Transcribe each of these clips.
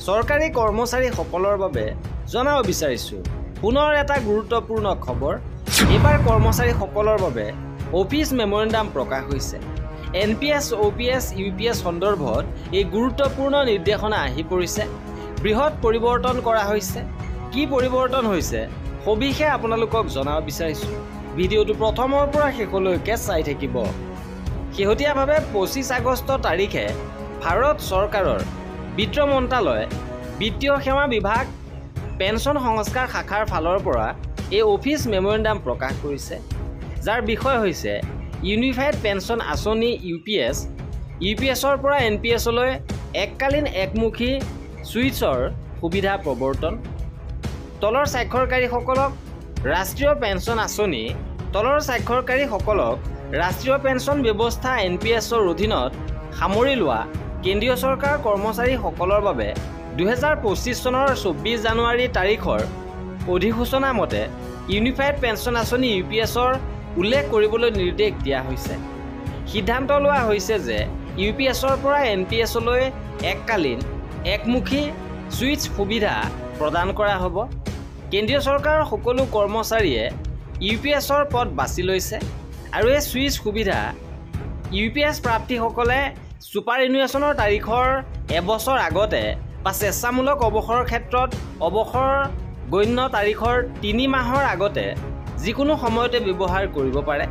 চৰকাৰী কৰ্মচাৰীসকলৰ বাবে জনাব বিচাৰিছোঁ পুনৰ এটা গুৰুত্বপূৰ্ণ খবৰ। এইবাৰ কৰ্মচাৰীসকলৰ বাবে অফিচ মেমৰেণ্ডাম প্ৰকাশ হৈছে। NPS, OPS, UPS সন্দৰ্ভত এই গুৰুত্বপূৰ্ণ নিৰ্দেশনা আহি পৰিছে। বৃহৎ পৰিৱৰ্তন কৰা হৈছে। কি পৰিৱৰ্তন হৈছে সবিশেষ আপোনালোকক জনাব বিচাৰিছোঁ। ভিডিঅ'টো প্ৰথমৰ পৰা শেষলৈকে চাই থাকিব। শেহতীয়াভাৱে 25 আগষ্ট তাৰিখে ভাৰত চৰকাৰৰ বিত্ত মন্ত্ৰালয়, বিত্তীয় সেৱা বিভাগ, পেঞ্চন সংস্কাৰ শাখাৰ ফালৰ পৰা এই অফিচ মেমৰেণ্ডাম প্ৰকাশ কৰিছে, যাৰ বিষয় হৈছে ইউনিফাইড পেঞ্চন আঁচনি UPSৰ পৰা NPSলৈ এককালীন একমুখী ছুইচৰ সুবিধা প্ৰৱৰ্তন। তলৰ স্বাক্ষৰকাৰীসকলক ৰাষ্ট্ৰীয় পেঞ্চন আঁচনি, ৰাষ্ট্ৰীয় পেঞ্চন ব্যৱস্থা NPSৰ অধীনত সামৰি লোৱা কেন্দ্ৰীয় চৰকাৰৰ কৰ্মচাৰীসকলৰ বাবে 2025 চনৰ 24 জানুৱাৰী তাৰিখৰ অধিসূচনা মতে ইউনিফাইড পেঞ্চন আঁচনি UPSৰ উল্লেখ কৰিবলৈ নিৰ্দেশ দিয়া হৈছে। সিদ্ধান্ত লোৱা হৈছে যে UPSৰ পৰা NPSলৈ এককালীন একমুখী ছুইচ সুবিধা প্ৰদান কৰা হ'ব। কেন্দ্ৰীয় চৰকাৰৰ সকলো কৰ্মচাৰীয়ে UPSৰ পদ বাছি লৈছে আৰু এই ছুইচ সুবিধা UPS প্ৰাৰ্থীসকলে ছুপাৰএনুৱেশ্যনৰ তাৰিখৰ এবছৰ আগতে বা স্বেচ্ছামূলক অৱসৰৰ ক্ষেত্ৰত অৱসৰ গণ্য তাৰিখৰ 3 মাহৰ আগতে যিকোনো সময়তে ব্যৱহাৰ কৰিব পাৰে।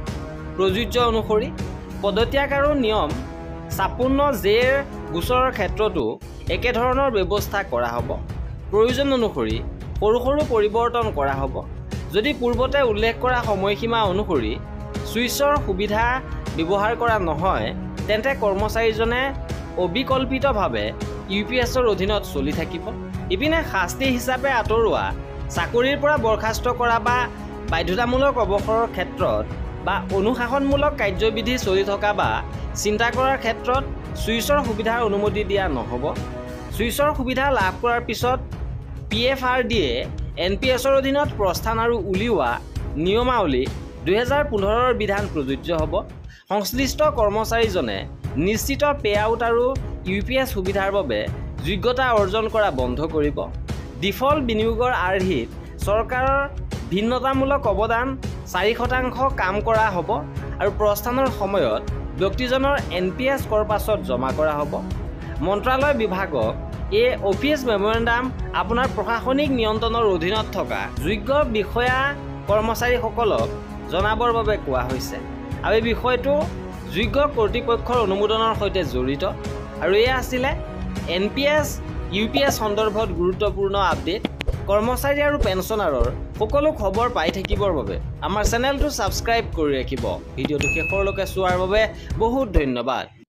প্ৰযোজ্য অনুসৰি পদত্যাগ আৰু নিয়ম 56Jৰ গোচৰৰ ক্ষেত্ৰতো একেধৰণৰ ব্যৱস্থা কৰা হ'ব। প্ৰয়োজন অনুসৰি সৰু সৰু পৰিৱৰ্তন কৰা হ'ব। যদি পূৰ্বতে উল্লেখ কৰা সময়সীমা অনুসৰি ছুইচৰ সুবিধা ব্যৱহাৰ কৰা নহয়, তেন্তে কৰ্মচাৰীজনে অবিকল্পিতভাৱে UPSৰ অধীনত চলি থাকিব। ইপিনে শাস্তি হিচাপে আঁতৰোৱা, চাকৰিৰ পৰা বৰ্খাস্ত কৰা বা বাধ্যতামূলক অৱসৰৰ ক্ষেত্ৰত বা অনুশাসনমূলক কাৰ্যবিধি চলি থকা বা চিন্তা কৰাৰ ক্ষেত্ৰত ছুইচৰ সুবিধাৰ অনুমতি দিয়া নহ'ব। ছুইচৰ সুবিধা লাভ কৰাৰ পিছত PFRDA NPSৰ অধীনত প্ৰস্থান আৰু উলিওৱা নিয়মাৱলী 2015ৰ বিধান প্ৰযোজ্য হ'ব। সংশ্লিষ্ট কৰ্মচাৰীজনে নিশ্চিত পে-আউট আৰু UPS সুবিধাৰ বাবে যোগ্যতা অৰ্জন কৰা বন্ধ কৰিব। ডিফল্ট বিনিয়োগৰ আৰ্হিত চৰকাৰৰ ভিন্নতামূলক অৱদান 4% কাম কৰা হ'ব আৰু প্ৰস্থানৰ সময়ত ব্যক্তিজনৰ NPS কৰ্পাছত জমা কৰা হ'ব। মন্ত্ৰালয় বিভাগক এই অফিচ মেমৰেণ্ডাম আপোনাৰ প্ৰশাসনিক নিয়ন্ত্ৰণৰ অধীনত থকা যোগ্য বিষয়া কৰ্মচাৰীসকলক জনাবৰ বাবে কোৱা হৈছে আৰু এই বিষয়টো যোগ্য কৰ্তৃপক্ষৰ অনুমোদনৰ সৈতে জড়িত। আৰু এয়া আছিলে NPS, UPS সন্দৰ্ভত গুৰুত্বপূৰ্ণ আপডেট। কৰ্মচাৰী আৰু পেঞ্চনাৰৰ সকলো খবৰ পাই থাকিবৰ বাবে আমাৰ চেনেলটো ছাবস্ক্ৰাইব কৰি ৰাখিব। ভিডিঅ'টো শেষলৈকে চোৱাৰ বাবে বহুত ধন্যবাদ।